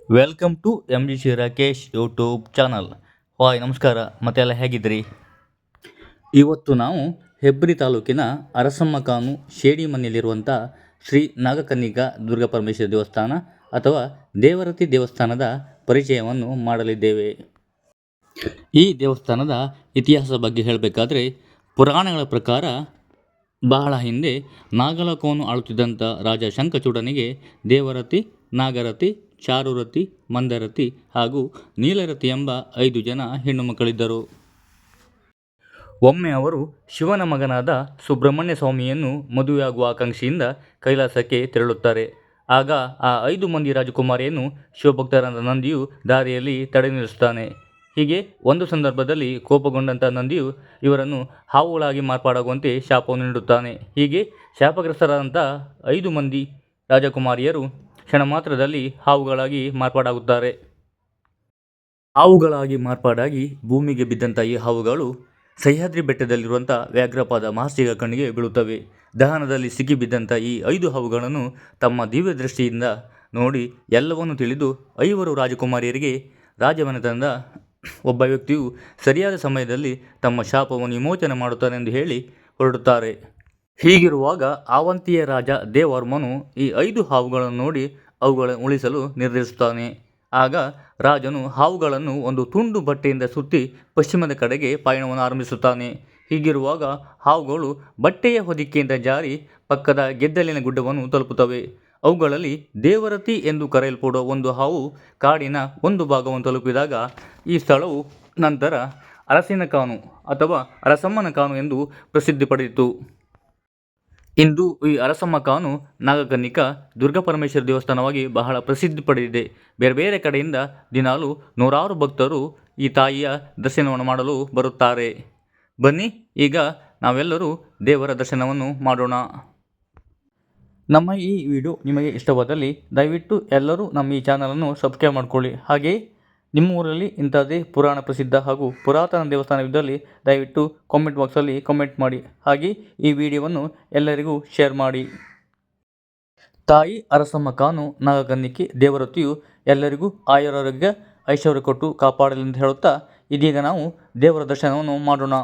Welcome to M G C Rakesh YouTube channel. Hi ನಮಸ್ಕಾರ, ಮತ್ತೆಲ್ಲ ಹೇಗಿದ್ದೀರಿ? ಇವತ್ತು ನಾವು ಹೆಬ್ರಿ ತಾಲೂಕಿನ ಅರಸಮ್ಮಕಾನು ಶೇಡಿಮನೆಯಲ್ಲಿರುವಂಥ ಶ್ರೀ ನಾಗಕನ್ನಿಕಾ ದುರ್ಗಾಪರಮೇಶ್ವರಿ ದೇವಸ್ಥಾನ ಅಥವಾ ದೇವರತಿ ದೇವಸ್ಥಾನದ ಪರಿಚಯವನ್ನು ಮಾಡಲಿದ್ದೇವೆ. ಈ ದೇವಸ್ಥಾನದ ಇತಿಹಾಸದ ಬಗ್ಗೆ ಹೇಳಬೇಕಾದ್ರೆ, ಪುರಾಣಗಳ ಪ್ರಕಾರ ಬಹಳ ಹಿಂದೆ ನಾಗಲಕೋನು ಆಳುತ್ತಿದ್ದಂಥ ರಾಜ ಶಂಖಚೂಡನಿಗೆ ದೇವರತಿ, ನಾಗರತಿ, ಚಾರುರತಿ, ಮಂದರತಿ ಹಾಗೂ ನೀಲರತಿ ಎಂಬ 5 ಜನ ಹೆಣ್ಣು ಮಕ್ಕಳಿದ್ದರು. ಒಮ್ಮೆ ಅವರು ಶಿವನ ಮಗನಾದ ಸುಬ್ರಹ್ಮಣ್ಯ ಸ್ವಾಮಿಯನ್ನು ಮದುವೆಯಾಗುವ ಆಕಾಂಕ್ಷೆಯಿಂದ ಕೈಲಾಸಕ್ಕೆ ತೆರಳುತ್ತಾರೆ. ಆಗ ಆ 5 ಮಂದಿ ರಾಜಕುಮಾರಿಯನ್ನು ಶಿವಭಕ್ತರಾದ ನಂದಿಯು ದಾರಿಯಲ್ಲಿ ತಡೆ ನಿಲ್ಲಿಸುತ್ತಾನೆ. ಹೀಗೆ ಒಂದು ಸಂದರ್ಭದಲ್ಲಿ ಕೋಪಗೊಂಡಂಥ ನಂದಿಯು ಇವರನ್ನು ಹಾವುಗಳಾಗಿ ಮಾರ್ಪಾಡಾಗುವಂತೆ ಶಾಪವನ್ನು ನೀಡುತ್ತಾನೆ. ಹೀಗೆ ಶಾಪಗ್ರಸ್ತರಾದಂಥ 5 ಮಂದಿ ರಾಜಕುಮಾರಿಯರು ಕ್ಷಣ ಮಾತ್ರದಲ್ಲಿ ಹಾವುಗಳಾಗಿ ಮಾರ್ಪಾಡಾಗುತ್ತಾರೆ. ಹಾವುಗಳಾಗಿ ಮಾರ್ಪಾಡಾಗಿ ಭೂಮಿಗೆ ಬಿದ್ದಂಥ ಈ ಹಾವುಗಳು ಸಹ್ಯಾದ್ರಿ ಬೆಟ್ಟದಲ್ಲಿರುವಂಥ ವ್ಯಾಘ್ರಪಾದ ಮಹರ್ಷಿಗಳ ಕಣ್ಣಿಗೆ ಬೀಳುತ್ತವೆ. ದಹನದಲ್ಲಿ ಸಿಕ್ಕಿಬಿದ್ದಂಥ ಈ 5 ಹಾವುಗಳನ್ನು ತಮ್ಮ ದಿವ್ಯ ದೃಷ್ಟಿಯಿಂದ ನೋಡಿ ಎಲ್ಲವನ್ನು ತಿಳಿದು 5 ರಾಜಕುಮಾರಿಯರಿಗೆ ರಾಜಮನೆತನದ ಒಬ್ಬ ವ್ಯಕ್ತಿಯು ಸರಿಯಾದ ಸಮಯದಲ್ಲಿ ತಮ್ಮ ಶಾಪವನ್ನು ವಿಮೋಚನೆ ಮಾಡುತ್ತಾನೆಂದು ಹೇಳಿ ಹೊರಡುತ್ತಾರೆ. ಹೀಗಿರುವಾಗ ಆವಂತಿಯ ರಾಜ ದೇವವರ್ಮನು ಈ 5 ಹಾವುಗಳನ್ನು ನೋಡಿ ಅವುಗಳನ್ನು ಉಳಿಸಲು ನಿರ್ಧರಿಸುತ್ತಾನೆ. ಆಗ ರಾಜನು ಹಾವುಗಳನ್ನು ಒಂದು ತುಂಡು ಬಟ್ಟೆಯಿಂದ ಸುತ್ತಿ ಪಶ್ಚಿಮದ ಕಡೆಗೆ ಪಯಣವನ್ನು ಆರಂಭಿಸುತ್ತಾನೆ. ಹೀಗಿರುವಾಗ ಹಾವುಗಳು ಬಟ್ಟೆಯ ಹೊದಿಕೆಯಿಂದ ಜಾರಿ ಪಕ್ಕದ ಗೆದ್ದಲಿನ ಗುಡ್ಡವನ್ನು ತಲುಪುತ್ತವೆ. ಅವುಗಳಲ್ಲಿ ದೇವರತಿ ಎಂದು ಕರೆಯಲ್ಪಡುವ ಒಂದು ಹಾವು ಕಾಡಿನ ಒಂದು ಭಾಗವನ್ನು ತಲುಪಿದಾಗ ಈ ಸ್ಥಳವು ನಂತರ ಅರಸಿನ ಕಾನು ಅಥವಾ ಅರಸಮ್ಮನ ಕಾನು ಎಂದು ಪ್ರಸಿದ್ಧಿ ಪಡೆಯಿತು. ಇಂದು ಈ ಅರಸಮ್ಮಕಾನು ನಾಗಕನ್ನಿಕಾ ದುರ್ಗಾಪರಮೇಶ್ವರಿ ದೇವಸ್ಥಾನವಾಗಿ ಬಹಳ ಪ್ರಸಿದ್ಧಿ ಪಡೆದಿದೆ. ಬೇರೆ ಬೇರೆ ಕಡೆಯಿಂದ ದಿನಾಲು ನೂರಾರು ಭಕ್ತರು ಈ ತಾಯಿಯ ದರ್ಶನವನ್ನು ಮಾಡಲು ಬರುತ್ತಾರೆ. ಬನ್ನಿ, ಈಗ ನಾವೆಲ್ಲರೂ ದೇವರ ದರ್ಶನವನ್ನು ಮಾಡೋಣ. ನಮ್ಮ ಈ ವಿಡಿಯೋ ನಿಮಗೆ ಇಷ್ಟವಾದಲ್ಲಿ ದಯವಿಟ್ಟು ಎಲ್ಲರೂ ನಮ್ಮ ಈ ಚಾನಲನ್ನು ಸಬ್ಸ್ಕ್ರೈಬ್ ಮಾಡಿಕೊಳ್ಳಿ. ಹಾಗೆಯೇ ನಿಮ್ಮ ಊರಲ್ಲಿ ಇಂಥದ್ದೇ ಪುರಾಣ ಪ್ರಸಿದ್ಧ ಹಾಗೂ ಪುರಾತನ ದೇವಸ್ಥಾನವಿದ್ದಲ್ಲಿ ದಯವಿಟ್ಟು ಕಾಮೆಂಟ್ ಬಾಕ್ಸಲ್ಲಿ ಕಾಮೆಂಟ್ ಮಾಡಿ. ಹಾಗೆ ಈ ವಿಡಿಯೋವನ್ನು ಎಲ್ಲರಿಗೂ ಶೇರ್ ಮಾಡಿ. ತಾಯಿ ಅರಸಮ್ಮಕಾನು ನಾಗಕನ್ನಿಕೆ ದೇವರತಿಯು ಎಲ್ಲರಿಗೂ ಆಯುರಾರೋಗ್ಯ ಐಶ್ವರ್ಯ ಕೊಟ್ಟು ಕಾಪಾಡಲಿ ಎಂದು ಹೇಳುತ್ತಾ ಇದೀಗ ನಾವು ದೇವರ ದರ್ಶನವನ್ನು ಮಾಡೋಣ.